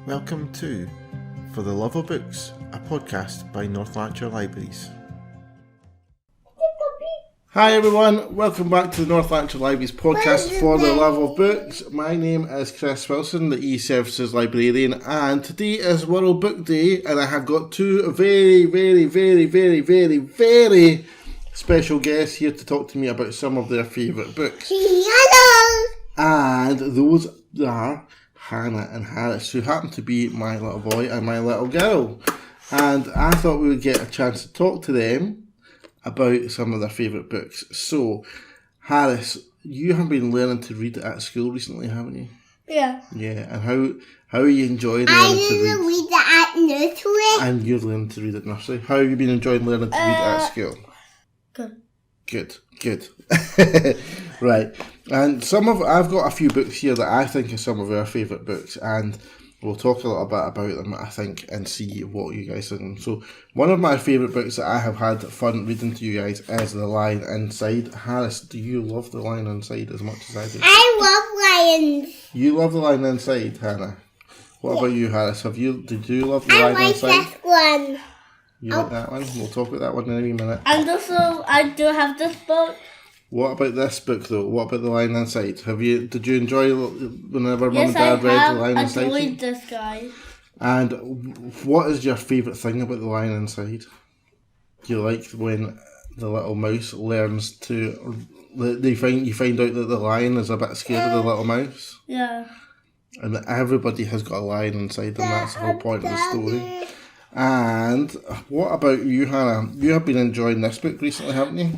Welcome to For the Love of Books, a podcast by Lanarkshire Libraries. Hi everyone, welcome back to the Lanarkshire Libraries podcast For the Love of Books. My name is Chris Wilson, the E-Services Librarian, and today is World Book Day, and I have got two very special guests here to talk to me about some of their favourite books. Hello! And those are Hannah and Harris, who happen to be my little boy and my little girl. And I thought we would get a chance to talk to them about some of their favourite books. So, Harris, you have been learning to read at school recently, haven't you? Yeah. Yeah, and how are you enjoying learning to read? I read at nursery. And you're learning to read at nursery. How have you been enjoying learning to read at school? Good. Right. And I've got a few books here that I think are some of our favourite books, and we'll talk a little bit about them, I think, and see what you guys think. So, one of my favourite books that I have had fun reading to you guys is The Lion Inside. Harris, do you love The Lion Inside as much as I do? I love lions. You love The Lion Inside, Hannah? What about you, Harris? Did you love The Lion Inside? I like this one. You like that one? We'll talk about that one in a minute. And also, I do have this book. What about this book, though? What about The Lion Inside? Did you enjoy whenever Mum Yes, and Dad read The Lion I Inside? have enjoyed this guy. And what is your favourite thing about The Lion Inside? Do you like when the little mouse learns to... you find out that the lion is a bit scared of the little mouse? Yeah. And that everybody has got a lion inside them. That's the whole point of the story. And what about you, Hannah? You have been enjoying this book recently, haven't you?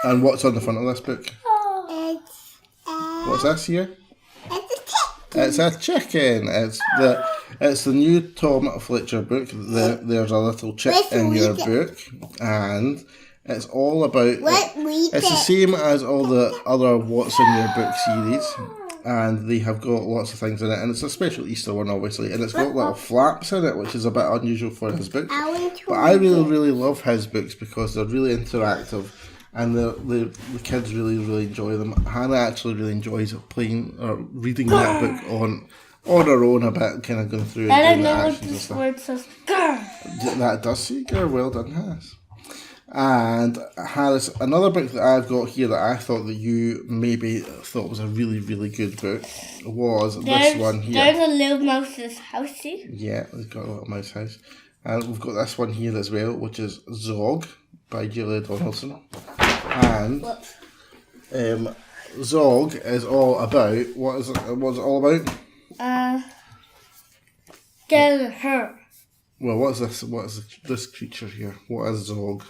And what's on the front of this book? What's this here? It's a chicken. It's the new Tom Fletcher book. There's a little chip in your book, and it's all about. It's the same as all the other What's in Your Book series, and they have got lots of things in it. And it's a special Easter one, obviously, and it's got little flaps in it, which is a bit unusual for his books. But I really love his books because they're really interactive. And the kids really enjoy them. Hannah actually really enjoys playing or reading that book on her own a bit, kind of going through and doing the actions and stuff. Word says, Grr. That does say girl. Well done, Harris. And Harris, another book that I've got here that I thought that you maybe thought was a really good book was this one here. There's a little mouse's housey. Yeah, we've got a little mouse house. And we've got this one here as well, which is Zog by Julia Donaldson. And Zog is all about, what's it all about? Get her. Well, what is this creature here? What is Zog?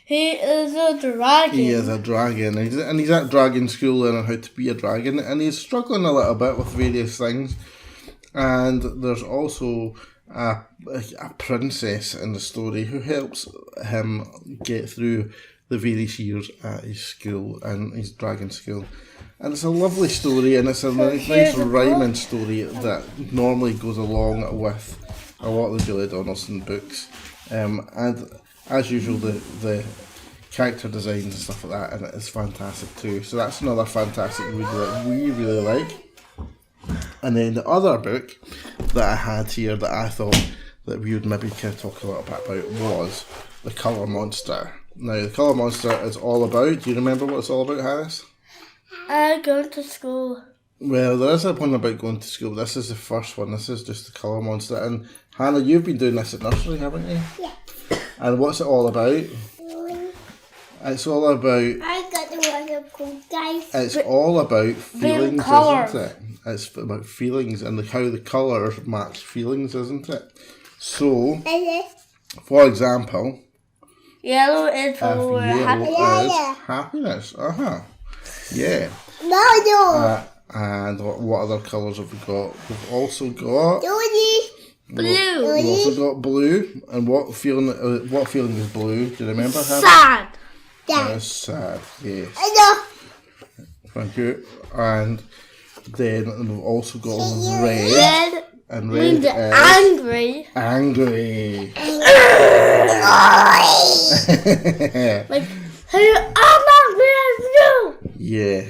He is a dragon. He is a dragon, and he's at dragon school learning how to be a dragon, and he's struggling a little bit with various things. And there's also a princess in the story who helps him get through the various years at his school and his dragon school. And it's a lovely story, and it's a nice rhyming story that normally goes along with a lot of the Julia Donaldson books. And as usual, the character designs and stuff like that, and it is fantastic too. So that's another fantastic read that we really like. And then the other book that I had here that I thought that we would maybe kind of talk a little bit about was The Colour Monster. Now, The Colour Monster is all about, do you remember what it's all about, Harris? Going to school. Well, there is one about going to school. This is the first one. This is just The Colour Monster. And Hannah, you've been doing this at nursery, haven't you? Yeah. And what's it all about? It's all about... I got the one called guys. It's all about feelings, isn't it? It's about feelings and how the colours match feelings, isn't it? So, for example... Yellow is for happiness. Yeah. No. And what other colours have we got? We've also got... Blue. We've also got blue. And what feeling is blue? Do you remember? Sad. Sad, yes. I know. Thank you. And then we've also got red. And red is angry. Angry. Like, hey, I'm angry at you. Yeah.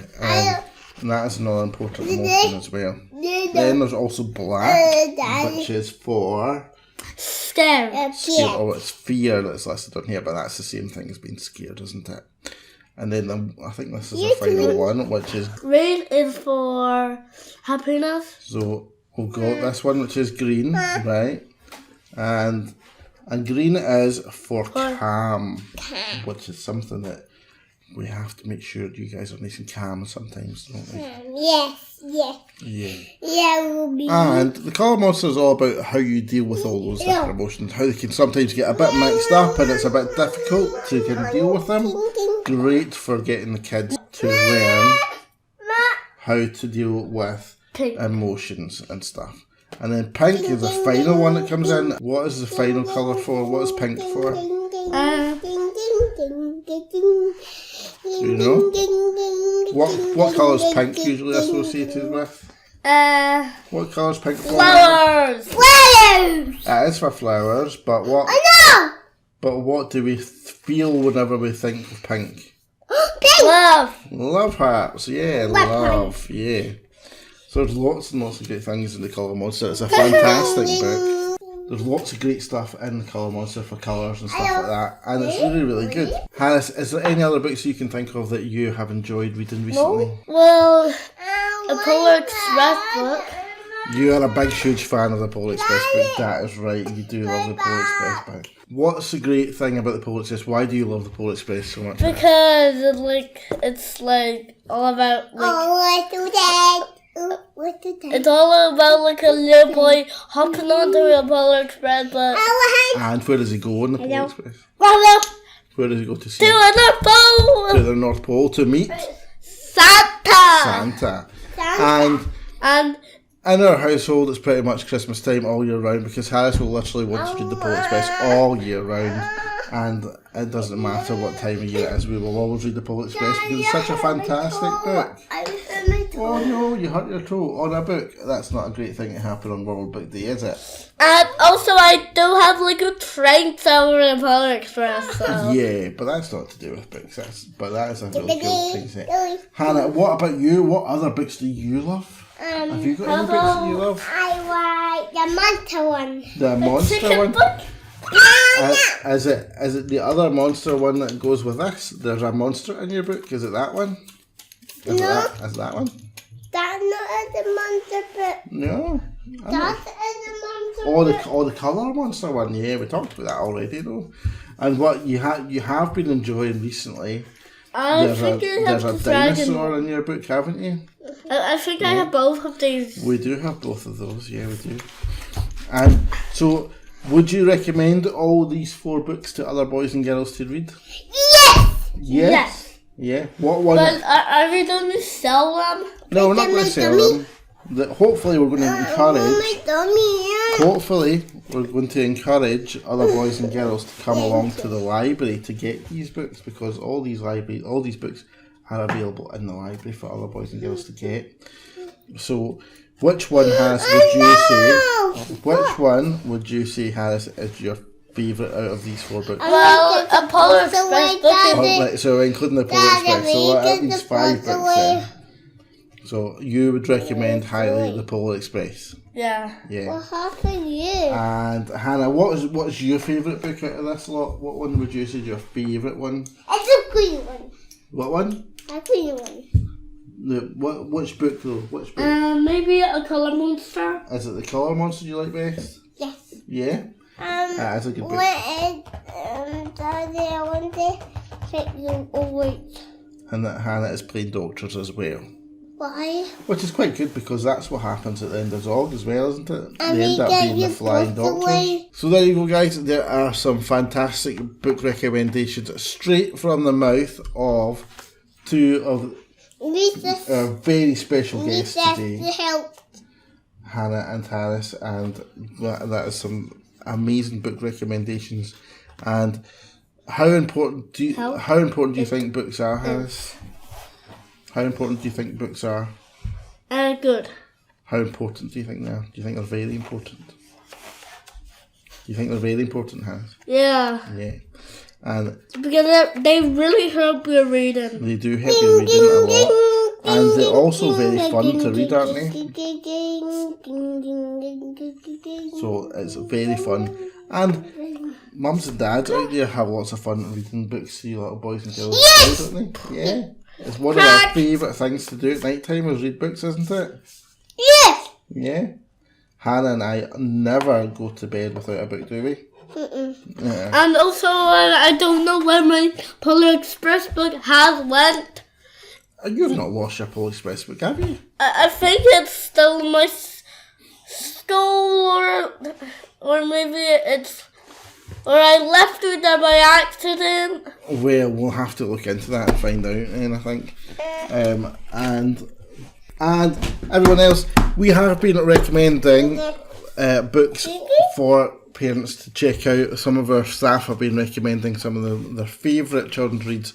And that is another important emotion as well. Then there's also black, which is for Scared. oh, it's fear that's listed on here, but that's the same thing as being scared, isn't it? And then I think this is the final one, which is Green is for happiness. so we've got this one, which is green, right? And green is for calm, which is something that we have to make sure you guys are nice and calm sometimes, don't we? Yes. Yeah, Ruby. And the colour monster is all about how you deal with all those different emotions, how they can sometimes get a bit mixed up and it's a bit difficult to kind deal with them. Great for getting the kids to learn how to deal with emotions and stuff. And then pink is the final one that comes in. What is the final colour for? What is pink for? Do you know? What colour is pink usually associated with? What colour is pink for? Flowers. It is for flowers, but what? But what do we feel whenever we think of pink? Love. Love hearts, yeah, love, yeah. So there's lots and lots of great things in the Colour Monster. It's a fantastic book. There's lots of great stuff in the Colour Monster for colours and stuff like that. And it's really, really good. Harris, is there any other books you can think of that you have enjoyed reading recently? Well, a Polar Express book. You are a big, huge fan of the Polar Express book. That is right. You do love the Polar Express book. What's the great thing about the Polar Express? Why do you love the Polar Express so much? Because it's all about it's all about a little boy hopping onto a Polar Express book. And where does he go on the Polar Express? Where does he go to see? To the North Pole. To the North Pole to meet Santa. And in our household, it's pretty much Christmas time all year round because Harris will literally want to read the Polar Express all year round. And it doesn't matter what time of year it is, we will always read the Polar Express because it's such a fantastic book. Oh no, you hurt your toe on a book. That's not a great thing to happen on World Book Day, is it? And also I do have a train somewhere in Polar Express. So. Yeah, but that's not to do with books. That is a really cool thing to say. Hannah, what about you? What other books do you love? Have you got any books that you love? I like the monster one. The monster one? Book? Is it the other monster one that goes with this? There's a monster in your book. Is it that one? Is that one? That's not the monster book. No. That's the monster book. The colour monster one. Yeah, we talked about that already, though. And what you have been enjoying recently. There's a dinosaur in your book, haven't you? I think I have both of these. We do have both of those. Yeah, we do. And so. Would you recommend all these 4 books to other boys and girls to read? Yes. Yeah. What one? But are we going to sell them? No, we're not going to sell them. Hopefully, we're going to encourage. Hopefully, we're going to encourage other boys and girls to come along to the library to get these books because all these books are available in the library for other boys and girls to get. So. Which one, Harris, would you say, Harris, is your favourite out of these 4 books? Well, a Polar Express book. Right, so including the Polar Express, so at least 5 books then. So you would recommend highly the Polar Express? Yeah. What happened to you? And Hannah, what is your favourite book out of this lot? What one would you say is your favourite one? It's a green one. What one? A green one. Which book though? Which book? Maybe a Colour Monster. Is it the Colour Monster you like best? Yes. Yeah? That's a good book. And that Hannah is playing doctors as well. Why? Which is quite good because that's what happens at the end of Zog as well, isn't it? They end up being the flying doctors. So there you go, guys. There are some fantastic book recommendations straight from the mouth of 2 of our very special guests today, Hannah and Harris, and that is some amazing book recommendations. And how important do you think books are, Harris? How important do you think books are? Good. How important do you think they are? Do you think they're very important? Do you think they're very important, Harris? Yeah. Yeah. And because they really help you reading. They do help you reading a lot. And they're also very fun to read, aren't they? So it's very fun. And mums and dads out there have lots of fun reading books to you little boys and girls, don't they? Yeah. It's one of our favourite things to do at night time is read books, isn't it? Yes. Yeah. Hannah and I never go to bed without a book, do we? Yeah. And also, I don't know where my Polar Express book has went. You've not lost your Polar Express book, have you? I think it's still in my store, or maybe it's, or I left it there by accident. Well, we'll have to look into that and find out, and I think. And everyone else, we have been recommending books for parents to check out. Some of our staff have been recommending some of their favourite children's reads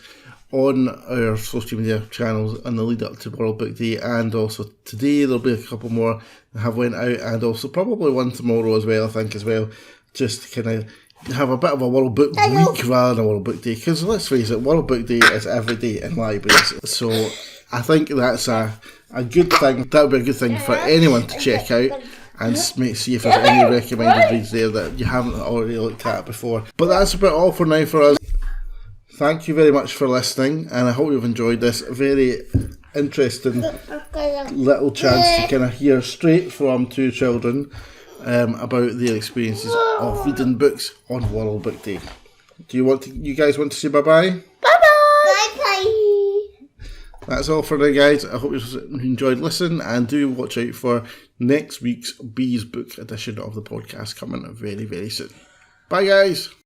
on our social media channels in the lead up to World Book Day, and also today there'll be a couple more that have went out, and also probably one tomorrow as well, I think, as well, just to kind of have a bit of a World Book week rather than a World Book Day, because let's face it, World Book Day is every day in libraries, so I think that's a good thing. That would be a good thing for anyone to check out and see if there's any recommended reads there that you haven't already looked at before. But that's about all for now for us. Thank you very much for listening, and I hope you've enjoyed this very interesting little chance to kind of hear straight from two children about their experiences of reading books on World Book Day. You guys want to say bye-bye? Bye-bye! Bye-bye! That's all for now, guys. I hope you enjoyed listening, and do watch out for next week's Bees Book edition of the podcast coming very, very soon. Bye, guys!